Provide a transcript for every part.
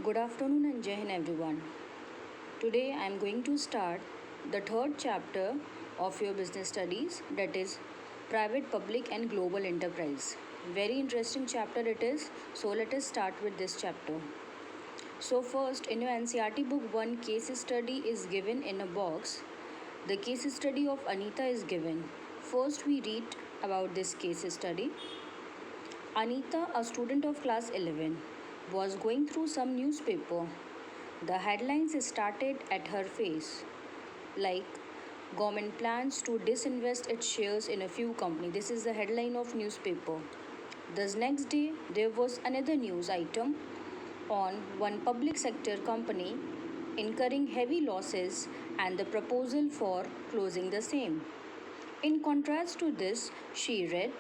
Good afternoon and Jai Hind everyone. Today I am going to start the third chapter of your business studies, that is private, public and global enterprise. Very interesting chapter it is. So let us start with this chapter. So first, in your NCERT book, one case study is given in a box. The case study of Anita is given. First we read about this case study. Anita, a student of class 11, was going through some newspaper. The headlines started at her face, like government plans to disinvest its shares in a few companies. This is the headline of newspaper. The next day, there was another news item on one public sector company incurring heavy losses and the proposal for closing the same. In contrast to this, she read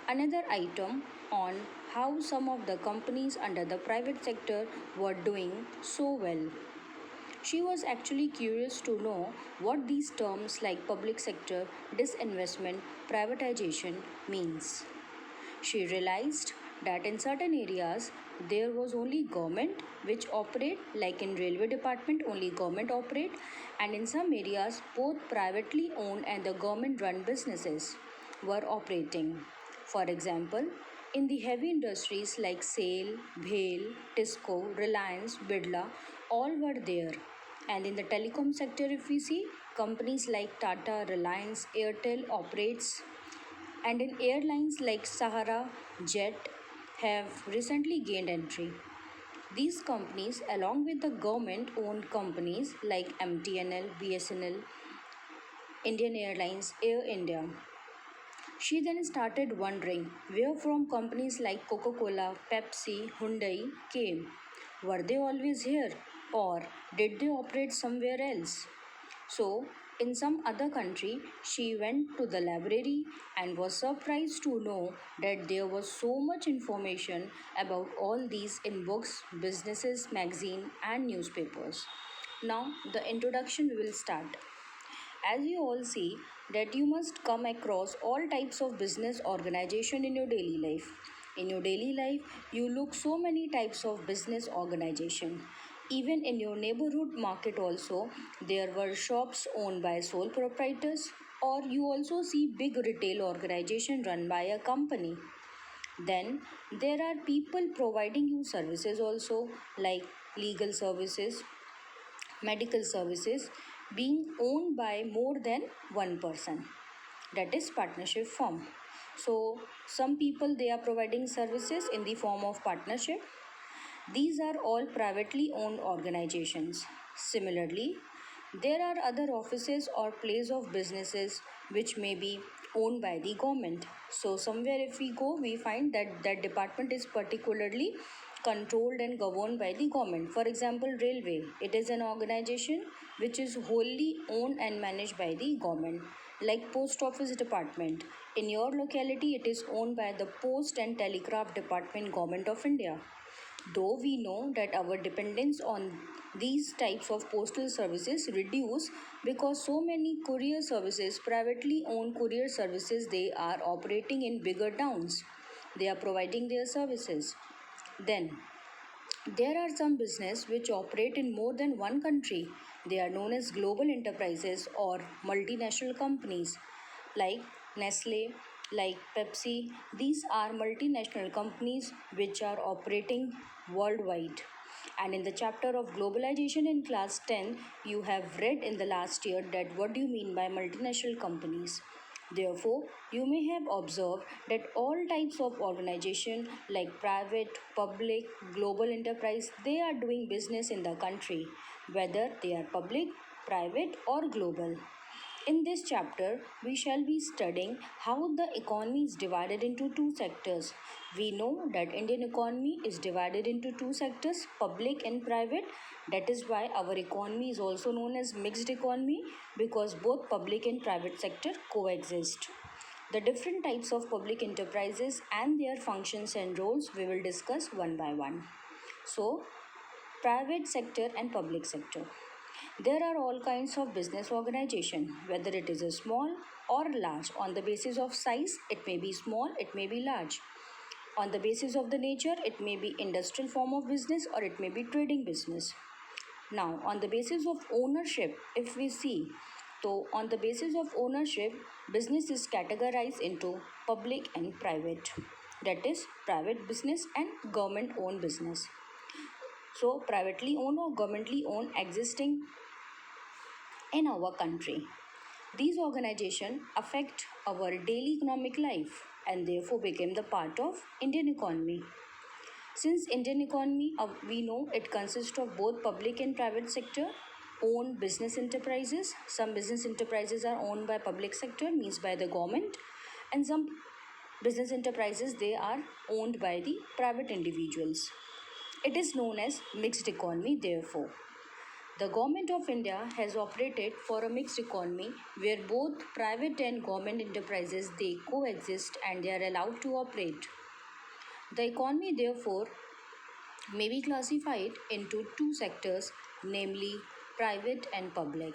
another item on how some of the companies under the private sector were doing so well. She was actually curious to know what these terms like public sector, disinvestment, privatization means. She realized that in certain areas there was only government which operate, like in railway department only government operate, and in some areas both privately owned and the government run businesses were operating. For example, in the heavy industries like SAIL, BHEL, TISCO, Reliance, Birla, all were there. And in the telecom sector, if we see, companies like Tata, Reliance, Airtel operates, and in airlines like Sahara, Jet have recently gained entry. These companies, along with the government owned companies like MTNL, BSNL, Indian Airlines, Air India. She then started wondering where from companies like Coca Cola, Pepsi, Hyundai came. Were they always here or did they operate somewhere else? So, in some other country, she went to the library and was surprised to know that there was so much information about all these in books, businesses, magazine and newspapers. Now, the introduction we will start. As you all see that you must come across all types of business organization in your daily life. In your daily life, you look so many types of business organization. Even in your neighborhood market also, there were shops owned by sole proprietors, or you also see big retail organization run by a company. Then there are people providing you services also, like legal services, medical services, being owned by more than one person, that is partnership form. So some people they are providing services in the form of partnership. These are all privately owned organizations. Similarly, there are other offices or place of businesses which may be owned by the government. So somewhere if we go, we find that that department is particularly controlled and governed by the government. For example, railway, it is an organization which is wholly owned and managed by the government. Like post office department, in your locality it is owned by the Post and Telegraph Department, Government of India. Though we know that our dependence on these types of postal services reduce because so many courier services, privately owned courier services, they are operating in bigger towns. They are providing their services. Then there are some business which operate in more than one country. They are known as global enterprises or multinational companies like Nestle, like Pepsi. These are multinational companies which are operating worldwide. And in the chapter of globalization in class 10, you have read in the last year that what do you mean by multinational companies. Therefore, you may have observed that all types of organization like private, public, global enterprise, they are doing business in the country, whether they are public, private or global. In this chapter, we shall be studying how the economy is divided into two sectors. We know that Indian economy is divided into two sectors, public and private. That is why our economy is also known as mixed economy, because both public and private sector coexist. The different types of public enterprises and their functions and roles we will discuss one by one. So, private sector and public sector. There are all kinds of business organization, whether it is a small or large. On the basis of size, it may be small, it may be large. On the basis of the nature, it may be industrial form of business or it may be trading business. Now, on the basis of ownership, if we see, so on the basis of ownership, business is categorized into public and private. That is, private business and government owned business. So, privately owned or governmentally owned existing in our country. These organizations affect our daily economic life and therefore became the part of Indian economy. Since Indian economy, we know it consists of both public and private sector owned business enterprises. Some business enterprises are owned by public sector, means by the government, and some business enterprises they are owned by the private individuals. It is known as mixed economy therefore. The government of India has operated for a mixed economy where both private and government enterprises they coexist and they are allowed to operate. The economy therefore may be classified into two sectors, namely private and public.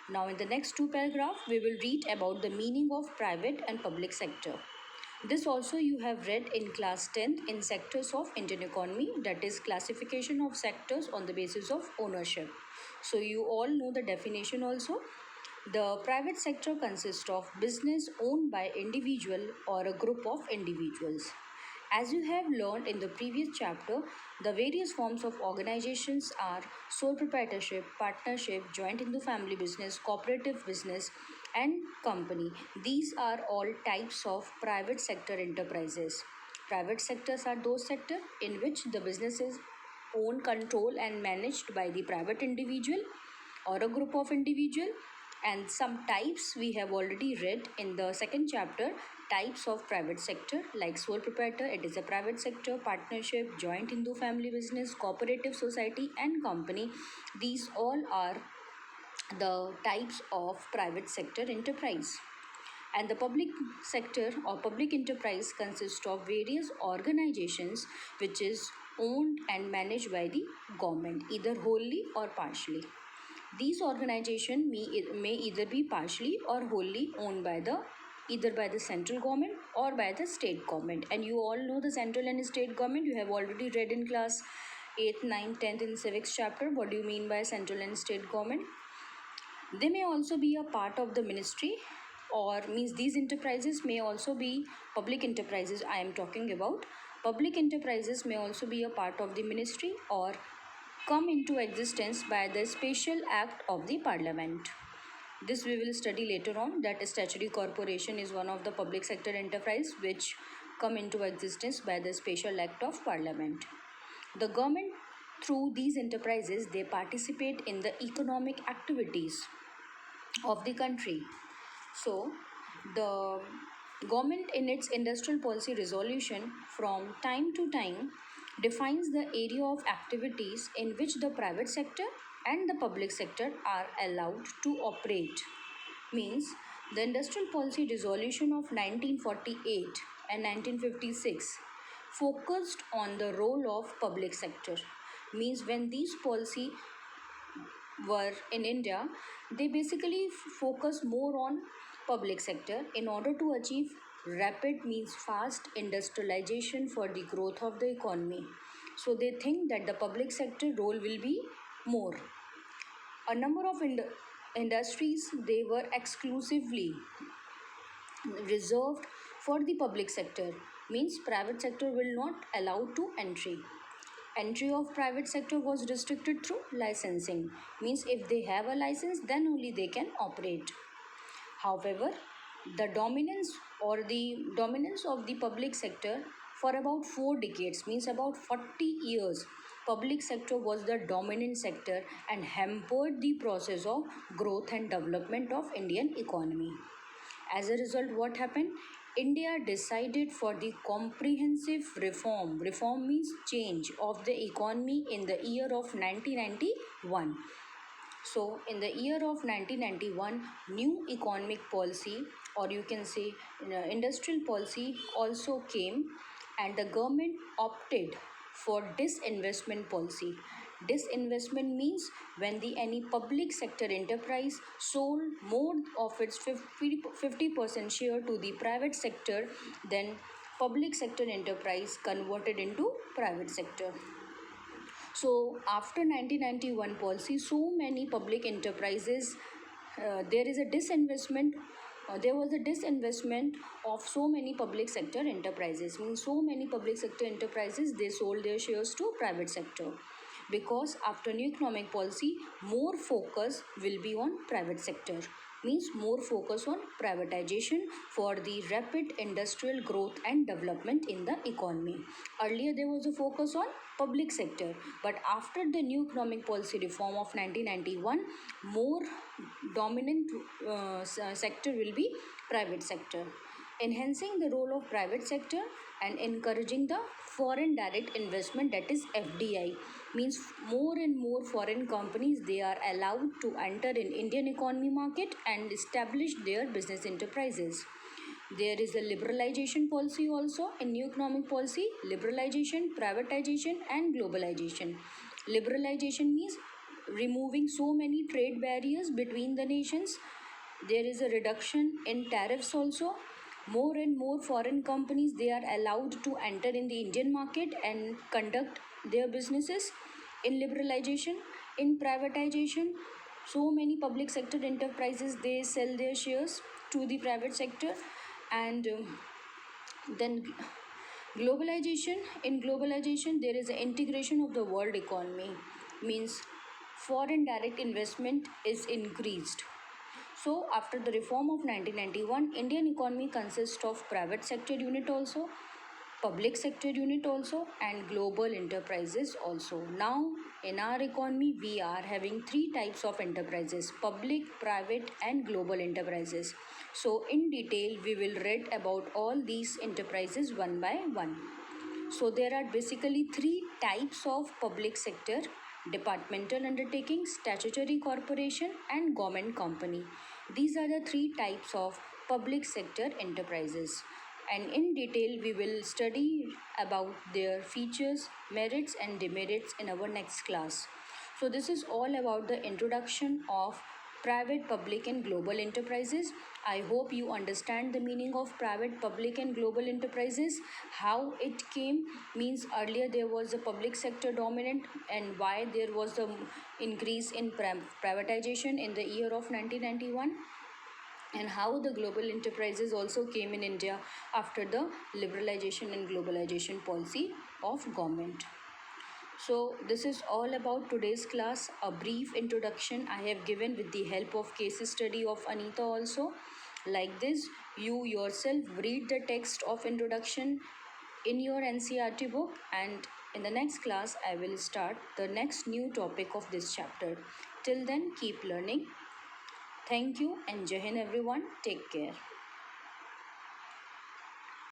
Now in the next two paragraphs, we will read about the meaning of private and public sector. This also you have read in class 10th in sectors of Indian economy, that is classification of sectors on the basis of ownership. So you all know the definition also. The private sector consists of business owned by individual or a group of individuals. As you have learned in the previous chapter, the various forms of organizations are sole proprietorship, partnership, joint into family business, cooperative business, and company. These are all types of private sector enterprises. Private sectors are those sectors in which the business is owned, controlled, and managed by the private individual or a group of individual, and some types we have already read in the second chapter, types of private sector like sole proprietor, it is a private sector, partnership, joint Hindu family business, cooperative society, and company. These all are the types of private sector enterprise. And the public sector or public enterprise consists of various organizations which is owned and managed by the government either wholly or partially. These organizations may either be partially or wholly owned by the either by the central government or by the state government. And you all know the central and state government. You have already read in class 8th, 9th, 10th in civics chapter. What do you mean by central and state government? They may also be a part of the ministry, or means these enterprises may also be public enterprises I am talking about. Public enterprises may also be a part of the ministry or come into existence by the special act of the parliament. This we will study later on, that statutory corporation is one of the public sector enterprise which come into existence by the special act of parliament. The government through these enterprises they participate in the economic activities of the country. So the government in its industrial policy resolution from time to time defines the area of activities in which the private sector and the public sector are allowed to operate. Means the industrial policy resolution of 1948 and 1956 focused on the role of public sector. Means when these policy were in India, they basically focus more on public sector in order to achieve rapid means fast industrialization for the growth of the economy. So they think that the public sector role will be more. A number of industries they were exclusively reserved for the public sector, means private sector will not allow to entry of private sector was restricted through licensing, means if they have a license then only they can operate. However, the dominance of the public sector for about 4 decades, means about 40 years, public sector was the dominant sector and hampered the process of growth and development of Indian economy. As a result, what happened? India decided for the comprehensive reform. Reform means change of the economy in the year of 1991. So, in the year of 1991, new economic policy, or you can say industrial policy, also came, and the government opted for disinvestment policy. Disinvestment means when the any public sector enterprise sold more of its 50% share to the private sector, then public sector enterprise converted into private sector. So after 1991 policy, so many public enterprises, there was a disinvestment of so many public sector enterprises. Means so many public sector enterprises, they sold their shares to private sector, because after new economic policy, more focus will be on private sector. Means more focus on privatization for the rapid industrial growth and development in the economy. Earlier there was a focus on public sector, but after the new economic policy reform of 1991, more dominant sector will be private sector. Enhancing the role of private sector and encouraging the foreign direct investment, that is FDI, means more and more foreign companies, they are allowed to enter in Indian economy market and establish their business enterprises. There is a liberalization policy also in new economic policy: liberalization, privatization, and globalization. Liberalization means removing so many trade barriers between the nations. There is a reduction in tariffs also. More and more foreign companies, they are allowed to enter in the Indian market and conduct their businesses. In liberalization, in privatization, so many public sector enterprises, they sell their shares to the private sector. And then globalization, in globalization there is an integration of the world economy, means foreign direct investment is increased. So after the reform of 1991, Indian economy consists of private sector unit also, public sector unit also, and global enterprises also. Now in our economy we are having three types of enterprises: public, private, and global enterprises. So in detail we will read about all these enterprises one by one. So there are basically three types of public sector: departmental undertaking, statutory corporation, and government company. These are the three types of public sector enterprises. And in detail we will study about their features, merits, and demerits in our next class. So this is all about the introduction of private, public, and global enterprises. I hope you understand the meaning of private, public, and global enterprises, how it came. Means earlier there was a public sector dominant, and why there was a increase in privatization in the year of 1991, and how the global enterprises also came in India after the liberalization and globalization policy of government. So this is all about today's class. A brief introduction I have given with the help of case study of Anita also. Like this, you yourself read the text of introduction in your NCERT book, and in the next class I will start the next new topic of this chapter. Till then, keep learning. Thank you and Jai Hind everyone. Take care.